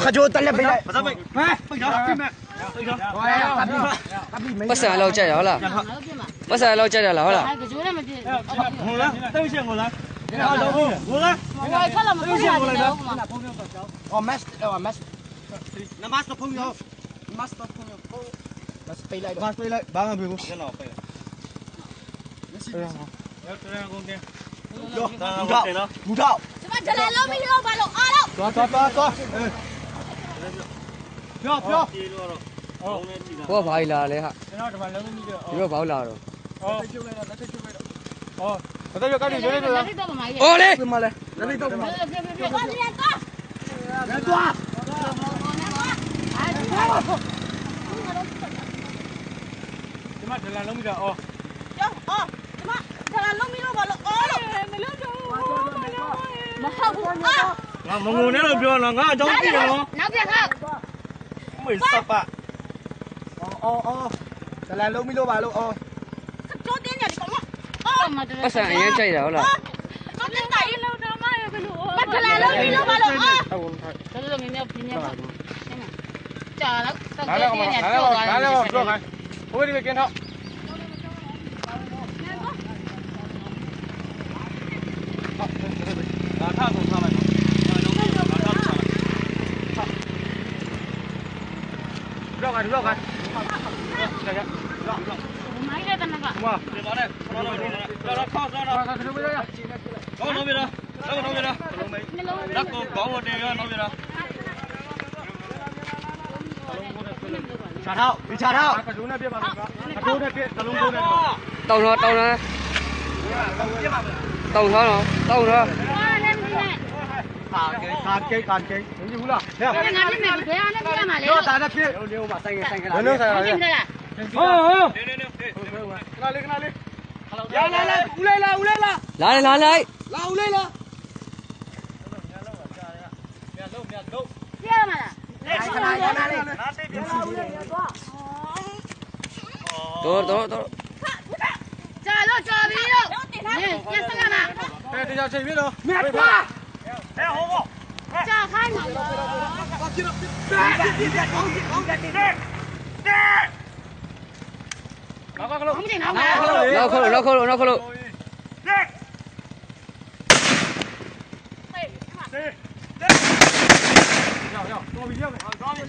ခါချိုတက်လက်ပေးလိုက် ပတ်စံလောက်ကြရဟုတ်လားပတ်စံလောက်ကြရလားဟုတ်လား ကကြိုးနဲ့မပြည့် ငိုလားတိတ်ရှင်ငိုလားငိုလား ဘူးခက်လာမပြည့်ရတယ်ဟုတ်မှာ အော်မတ်မတ် နမတ်ဖုန်းရော မတ်ဖုန်းရောမတ်ပေးလိုက် မတ်ပေးလိုက်ဘာမှမပေးဘူးကျွန်တော်ပေးလိုက်ရောက်တယ်ကုန်တယ်ရောတာဟုတ်တယ်နော် ဘူးတော့ ကျမဂျလာလုံးမီလို့ဘာလို့အားလို့ သွားပြော ပြေလို့တော့ဟောင်းနေကြည့်တာ ဟိုကဘာလာလဲဟာ ကျွန်တော်ဒီမှာလုံးမိတယ် ဒီဘက်ဘာလာတော့ ဟောဖြုတ်လိုက်တော့လက်ဖြုတ်လိုက်တော့ဟောဘာတော့ကောက်နေရွေးလို့လား လက်တော့မမကြီး အော်လေ ပြမလဲလက်လေးတော့ပြမ ပြပြပြသွားနေတော့ သွား ဒီမှာဒလန်လုံးမိတာအော် ကျော်အော်ကျမဂျလာလုံးမီလို့ဘာလို့အားလို့မလို့တော့မဟုတ်ဘူးအာ ငါမငုံနဲ့လို့ပြောတော့ငါအကြောင်းကြည့်ရနော် နောက်ပြန်ခောက် မေစပ်ပါ အော်ဇလန်လုံးပြီးလို့ပါလို့အော် ကျိုးတင်းရတယ်ကောင်အော်မတ ပတ်စံအရင်ကြိုက်တာဟုတ်လား ကျိုးတင်းတိုင်းလုံးတော့မရဘလို့မဂျလာလုံးမီလို့ဘာလို့အာတော်တော်များများပြင်းနေပါကြာတော့တော့တင်းနေတော့သွားတယ် ဟိုဒီကကင်းတော့ငါထားဆုံးထားလိုက်တော့ဒီတော့က မိုင်းတဲ့တနက 哇，别忙嘞，让他靠上了，看这边呀，搞那边了，那边了，那个搞我这个那边了。ချာထောက်ဒီချာထောက် 可中那边吧，可中那边，可中中那边。 တောင်းတော့တောင်းတော့တောင်းတော့တောင်းတော့ အားနဲ့မင်းနဲ့ ကာကိတ်မကြည့်ဘူးလားဟဲ့ ငါပြည့်မယ်ဘယ်အားနဲ့ပြရမှာလဲ တော့ဒါနဲ့ဖြစ်နေဦးမှာဆိုင်ကလာ 能能啥 ဟုတ်တယ်လား 哦哦，哪里哪里？လာဦးလေးလာ လာလိုက် လာဦးလေးလာ ပြရမှာလား ခဏရနာလေး တော့တော့ ကြာလို့ကြာပြီလို့ညစကမှာ 哎，这家这边了。 မြတ်ပါ 哎，好不？ ကြာခိုင်းမှာလို့ ဘာဖြစ်လို့ပြကောင်းတယ် 哪个了？ မတင်တော့ နောက်ခေါလို့နောက်ခေါလို့ 要，装逼要没？装逼。